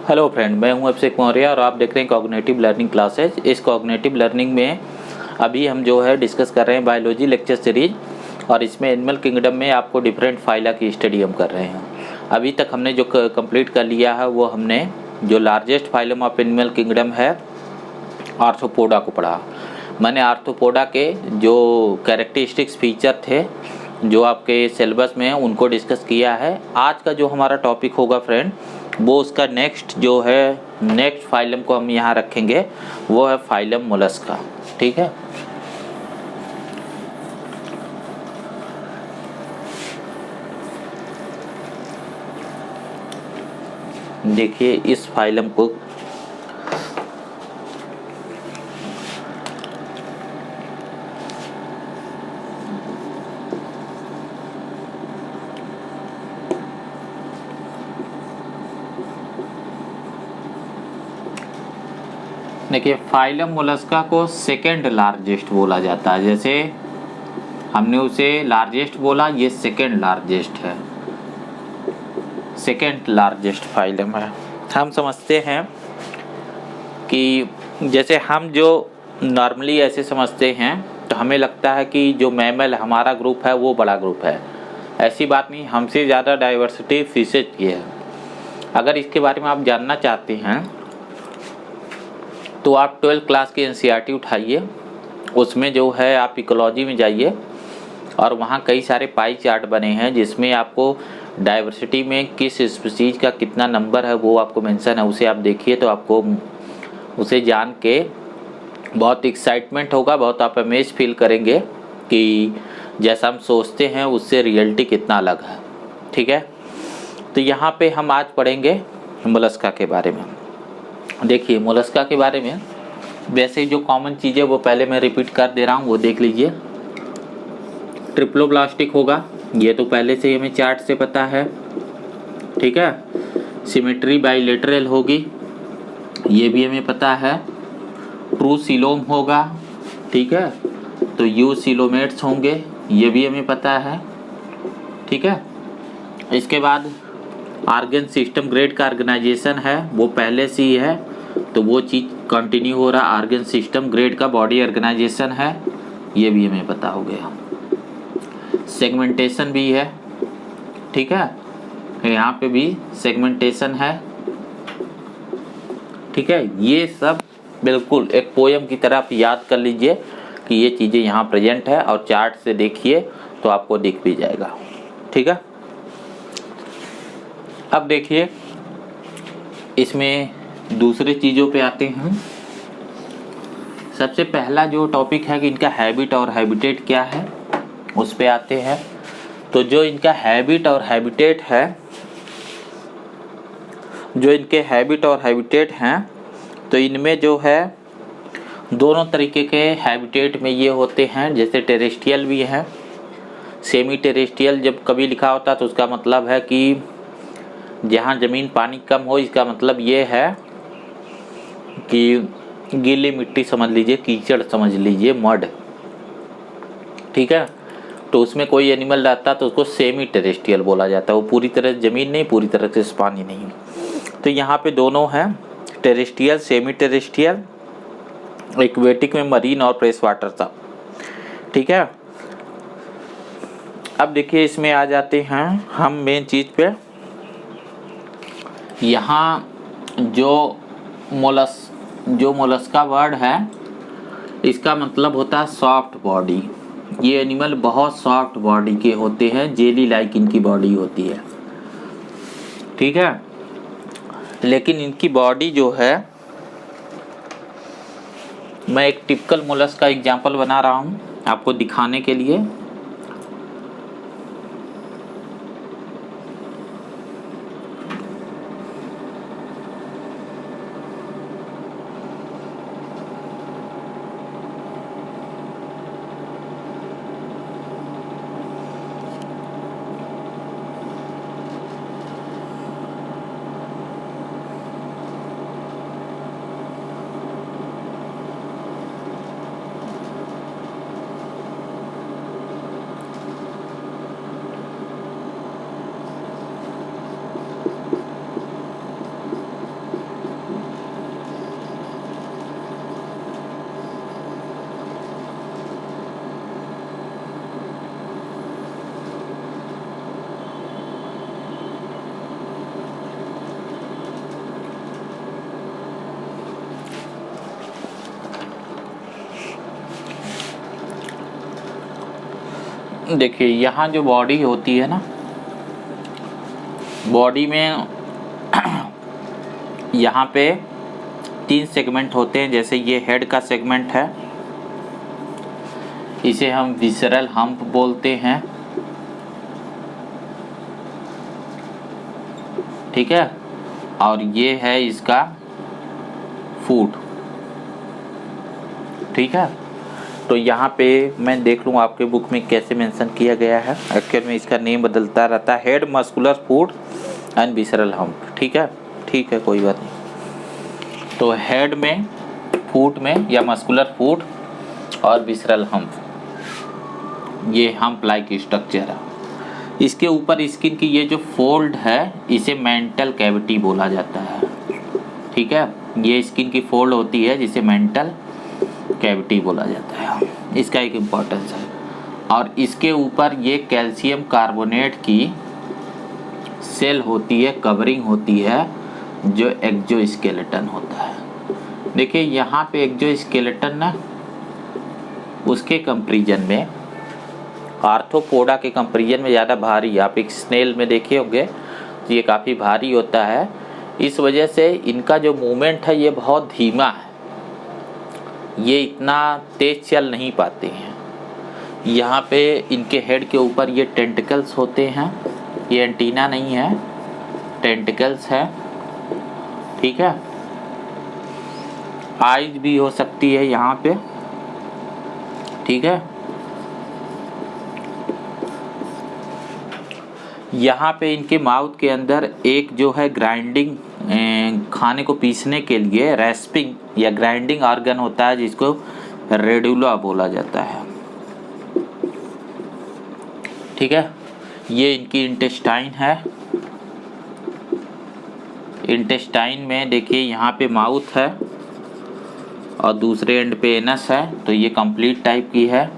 Hello friend, मैं हूं अभिषेक मौर्य और आप देख रहे हैं कॉग्निटिव लर्निंग क्लासेज। इस कॉग्निटिव लर्निंग में अभी हम जो है डिस्कस कर रहे हैं बायोलॉजी लेक्चर सीरीज, और इसमें एनिमल किंगडम में आपको डिफरेंट फाइला की स्टडी हम कर रहे हैं। अभी तक हमने जो कंप्लीट कर लिया है वो हमने जो largest phylum of animal kingdom है आर्थ्रोपोडा को पढ़ा। मैंने आर्थ्रोपोडा के जो कैरेक्टरिस्टिक्स फीचर थे जो आपके सिलेबस में है उनको डिस्कस किया है। आज का जो हमारा टॉपिक होगा फ्रेंड, वो उसका नेक्स्ट फाइलम को हम यहाँ रखेंगे, वो है फाइलम मोलस्का। ठीक है, देखिए इस फाइलम को देखिए, फाइलम मोलस्का को सेकेंड लार्जेस्ट बोला जाता है। जैसे हमने उसे लार्जेस्ट बोला, ये सेकेंड लार्जेस्ट है, सेकेंड लार्जेस्ट फाइलम है। हम समझते हैं कि जैसे हम जो नॉर्मली ऐसे समझते हैं तो हमें लगता है कि जो मैमल हमारा ग्रुप है वो बड़ा ग्रुप है। ऐसी बात नहीं, हमसे ज़्यादा डाइवर्सिटी फिशेज की है। अगर इसके बारे में आप जानना चाहते हैं तो आप 12th क्लास की एनसीईआरटी उठाइए, उसमें जो है आप इकोलॉजी में जाइए और वहाँ कई सारे पाई चार्ट बने हैं जिसमें आपको डाइवर्सिटी में किस स्पीशीज का कितना नंबर है वो आपको मेंशन है। उसे आप देखिए तो आपको उसे जान के बहुत एक्साइटमेंट होगा, बहुत आप अमेज फील करेंगे कि जैसा हम सोचते हैं उससे रियलिटी कितना अलग है। ठीक है, तो यहाँ पे हम आज पढ़ेंगे मोलस्का के बारे में। देखिए मोलस्का के बारे में वैसे जो कॉमन चीज़ें वो पहले मैं रिपीट कर दे रहा हूँ, वो देख लीजिए। ट्रिप्लोब्लास्टिक होगा, ये तो पहले से हमें चार्ट से पता है। ठीक है, सिमेट्री बाइलेटरल होगी, ये भी हमें पता है। ट्रू सीलोम होगा, ठीक है, तो यू सीलोमेट्स होंगे, ये भी हमें पता है। ठीक है, इसके बाद आर्गन सिस्टम ग्रेड का ऑर्गेनाइजेशन है, वो पहले से ही है तो वो चीज़ कंटिन्यू हो रहा। आर्गन सिस्टम ग्रेड का बॉडी ऑर्गेनाइजेशन है, ये भी हमें पता हो गया। सेगमेंटेशन भी है, ठीक है, यहाँ पे भी सेगमेंटेशन है। ठीक है, ये सब बिल्कुल एक पोयम की तरह आप याद कर लीजिए कि ये चीज़ें यहाँ प्रेजेंट है, और चार्ट से देखिए तो आपको दिख भी जाएगा। ठीक है, अब देखिए इसमें दूसरे चीज़ों पे आते हैं। सबसे पहला जो टॉपिक है कि इनका हैबिट और हैबिटेट क्या है, उस पे आते हैं। तो जो इनका हैबिट और हैबिटेट है, जो इनके हैबिट और हैबिटेट हैं, तो इनमें जो है दोनों तरीके के हैबिटेट में ये होते हैं। जैसे टेरेस्ट्रियल भी है, सेमी टेरेस्ट्रियल जब कभी लिखा होता तो उसका मतलब है कि जहाँ ज़मीन पानी कम हो, इसका मतलब ये है कि गीली मिट्टी समझ लीजिए, कीचड़ समझ लीजिए, मड। ठीक है, तो उसमें कोई एनिमल रहता तो उसको सेमी टेरेस्ट्रियल बोला जाता है। वो पूरी तरह ज़मीन नहीं, पूरी तरह से पानी नहीं। तो यहाँ पे दोनों हैं, टेरेस्ट्रियल, सेमी टेरेस्ट्रियल, एक्वेटिक में मरीन और फ्रेश वाटर था। ठीक है, अब देखिए इसमें आ जाते हैं हम मेन चीज़ पे। यहाँ जो मोलस्का वर्ड है, इसका मतलब होता है सॉफ्ट बॉडी। ये एनिमल बहुत सॉफ्ट बॉडी के होते हैं, जेली लाइक इनकी बॉडी होती है। ठीक है, लेकिन इनकी बॉडी जो है, मैं एक टिपिकल मोलस्क का एग्जांपल बना रहा हूँ आपको दिखाने के लिए। देखिए यहाँ जो बॉडी होती है ना, बॉडी में यहाँ पे 3 सेगमेंट होते हैं। जैसे ये हेड का सेगमेंट है, इसे हम विसरल हम्प बोलते हैं, ठीक है। और ये है इसका फूट, ठीक है। तो यहाँ पे मैं देख लूँ आपके बुक में कैसे मेंशन किया गया है। एक्चुअल में इसका नेम बदलता रहता है, head, muscular foot and visceral hump, ठीक है। ठीक है, कोई बात नहीं। तो हेड में, फूट में या मस्कुलर फूट और विसरल हम्प, ये हम्प लाइक स्ट्रक्चर है। इसके ऊपर स्किन की ये जो फोल्ड है इसे मेंटल कैविटी बोला जाता है, ठीक है। ये स्किन की फोल्ड होती है जिसे मेंटल कैविटी बोला जाता है, इसका एक इम्पोर्टेंस है। और इसके ऊपर ये कैल्शियम कार्बोनेट की सेल होती है, कवरिंग होती है, जो एक्सोस्केलेटन होता है। देखिए यहाँ पे एक्सोस्केलेटन ना, उसके कंपैरिजन में, आर्थ्रोपोडा के कंपैरिजन में ज़्यादा भारी, आप एक स्नेल में देखे होंगे तो ये काफ़ी भारी होता है। इस वजह से इनका जो मूवमेंट है ये बहुत धीमा है, ये इतना तेज चल नहीं पाते हैं। यहाँ पे इनके हेड के ऊपर ये टेंटिकल्स होते हैं, ये एंटीना नहीं है, टेंटिकल्स है, ठीक है। आइज भी हो सकती है यहाँ पे, ठीक है। यहाँ पे इनके माउथ के अंदर एक जो है ग्राइंडिंग, खाने को पीसने के लिए रैस्पिंग या ग्राइंडिंग ऑर्गन होता है, जिसको रेडुला बोला जाता है, ठीक है। ये इनकी इंटेस्टाइन है। इंटेस्टाइन में देखिए यहाँ पे माउथ है और दूसरे एंड पे एनस है, तो ये कंप्लीट टाइप की है।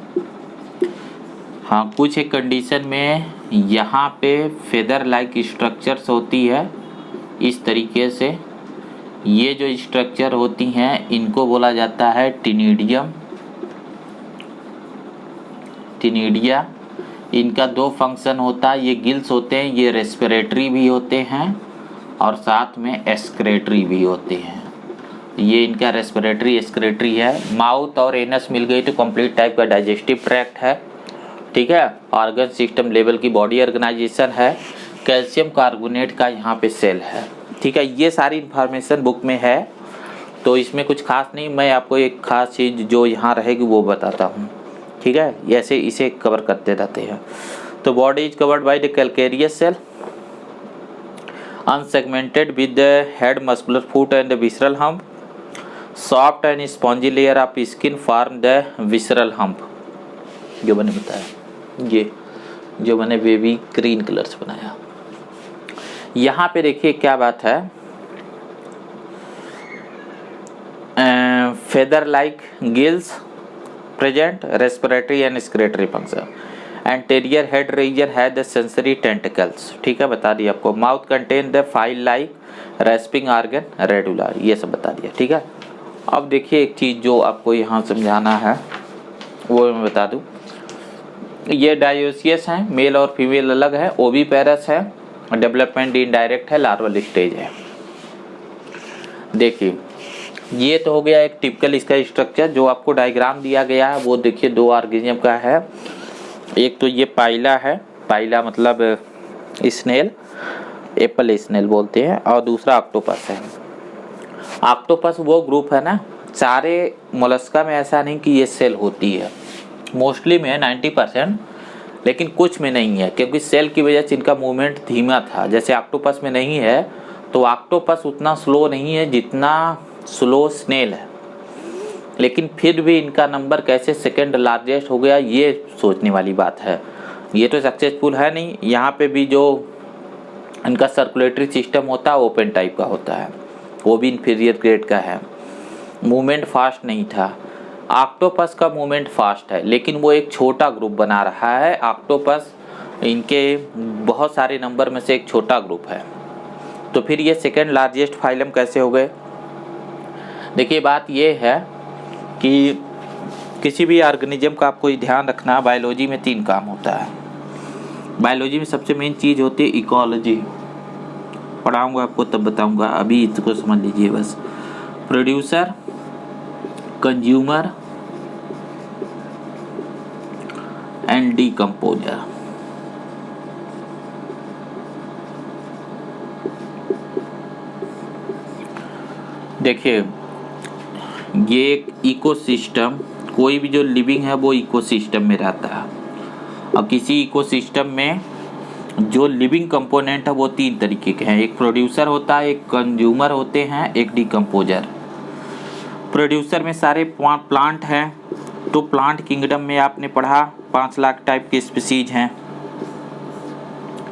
हाँ, कुछ एक कंडीशन में यहाँ पे फेदर लाइक स्ट्रक्चर्स होती है इस तरीके से। ये जो स्ट्रक्चर होती हैं इनको बोला जाता है टिनिडियम, टिनिडिया। इनका 2 फंक्शन होता है, ये गिल्स होते हैं, ये रेस्पिरेटरी भी होते हैं और साथ में एक्सक्रेटरी भी होते हैं। ये इनका रेस्पिरेटरी एक्सक्रेटरी है। माउथ और एनस मिल गई तो कंप्लीट टाइप का डाइजेस्टिव ट्रैक्ट है, ठीक है। ऑर्गन सिस्टम लेवल की बॉडी ऑर्गेनाइजेशन है। कैल्शियम कार्बोनेट का यहाँ पे सेल है, ठीक है। ये सारी इन्फॉर्मेशन बुक में है, तो इसमें कुछ खास नहीं, मैं आपको एक खास चीज़ जो यहाँ रहेगी वो बताता हूँ, ठीक है। ऐसे इसे कवर करते रहते हैं। तो body is covered by the calcareous shell unsegmented with the head, muscular foot and the visceral hump. Soft and spongy layer of skin form the visceral hump, जो मैंने बताया, ये जो मैंने बेबी ग्रीन कलर से बनाया। यहाँ पे देखिए क्या बात है, feather like gills present, respiratory and excretory function. Anterior head region है द सेंसरी टेंटिकल्स, ठीक है, बता दिया आपको। Mouth contain the file like rasping organ radula, ये सब बता दिया, ठीक है। अब देखिए एक चीज़ जो आपको यहाँ समझाना है वो मैं बता दूँ। ये डायोसियस हैं, मेल और फीमेल अलग है, ओविपेरस है, डेवलपमेंट इनडायरेक्ट है, लार्वल स्टेज है। देखिए ये तो हो गया एक टिपिकल इसका स्ट्रक्चर जो आपको डायग्राम दिया गया है, वो देखिए 2 ऑर्गेनिज्म का है। एक तो ये पाइला है, पाइला मतलब स्नेल, एप्पल स्नेल बोलते हैं, और दूसरा ऑक्टोपस है। ऑक्टोपस वो ग्रुप है ना, सारे मोलस्का में ऐसा नहीं कि ये सेल होती है, मोस्टली में 90%, लेकिन कुछ में नहीं है, क्योंकि सेल की वजह से इनका मूवमेंट धीमा था। जैसे ऑक्टोपस में नहीं है, तो ऑक्टोपस उतना स्लो नहीं है जितना स्लो स्नेल है, लेकिन फिर भी इनका नंबर कैसे सेकंड लार्जेस्ट हो गया, ये सोचने वाली बात है। ये तो सक्सेसफुल है नहीं। यहाँ पे भी जो इनका सर्कुलेटरी सिस्टम होता है ओपन टाइप का होता है, वो भी इन्फीरियर ग्रेड का है। मूवमेंट फास्ट नहीं था। ऑक्टोपस का मूवमेंट फास्ट है, लेकिन वो एक छोटा ग्रुप बना रहा है। ऑक्टोपस इनके बहुत सारे नंबर में से एक छोटा ग्रुप है, तो फिर ये सेकंड लार्जेस्ट फाइलम कैसे हो गए। देखिए बात ये है कि किसी भी ऑर्गेनिज्म का आपको ध्यान रखना, बायोलॉजी में 3 काम होता है। बायोलॉजी में सबसे मेन चीज़ होती है इकोलॉजी। पढ़ाऊंगा आपको तब बताऊंगा, अभी इसको समझ लीजिए बस। Producer, consumer and decomposer. देखिए, ये एक इकोसिस्टम, कोई भी जो लिविंग है वो इकोसिस्टम में रहता है। और किसी इकोसिस्टम में जो लिविंग कंपोनेंट है वो 3 तरीके के हैं। एक प्रोड्यूसर होता है, एक कंज्यूमर होते हैं, एक डीकम्पोजर। प्रोड्यूसर में सारे प्लांट हैं। तो प्लांट किंगडम में आपने पढ़ा 5 लाख टाइप के स्पीसीज हैं,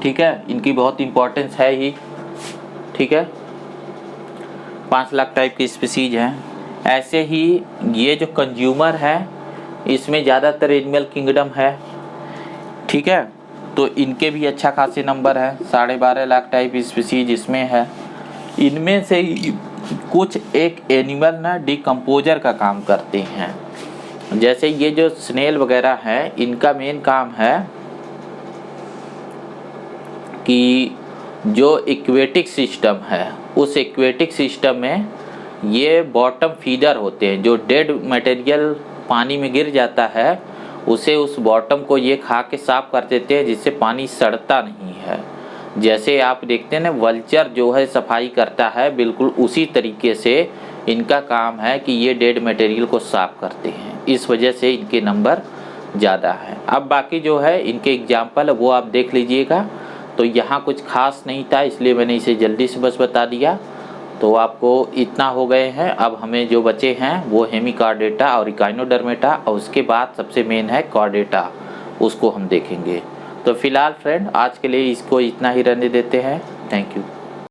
ठीक है, इनकी बहुत इंपॉर्टेंस है ही, ठीक है, 5 लाख टाइप की स्पीसीज हैं। ऐसे ही ये जो कंज्यूमर है इसमें ज़्यादातर एनिमल किंगडम है, ठीक है, तो इनके भी अच्छा खासे नंबर है, 12.5 लाख टाइप स्पीसीज इसमें है। इनमें से कुछ एक एनिमल ना डिकम्पोजर का काम करते हैं। जैसे ये जो स्नेल वगैरह है, इनका मेन काम है कि जो एक्वेटिक सिस्टम है उस एक्वेटिक सिस्टम में ये बॉटम फीडर होते हैं। जो डेड मटेरियल पानी में गिर जाता है उसे, उस बॉटम को ये खा के साफ कर देते हैं, जिससे पानी सड़ता नहीं है। जैसे आप देखते हैं ना वल्चर जो है सफाई करता है, बिल्कुल उसी तरीके से इनका काम है कि ये डेड मटेरियल को साफ करते हैं। इस वजह से इनके नंबर ज़्यादा है। अब बाकी जो है इनके एग्जाम्पल वो आप देख लीजिएगा। तो यहाँ कुछ खास नहीं था, इसलिए मैंने इसे जल्दी से बस बता दिया। तो आपको इतना हो गए हैं। अब हमें जो बचे हैं वो हेमिकॉर्डेटा और इकाइनोडर्मेटा, और उसके बाद सबसे मेन है कॉर्डेटा, उसको हम देखेंगे। तो फिलहाल फ्रेंड आज के लिए इसको इतना ही रहने देते हैं। Thank you.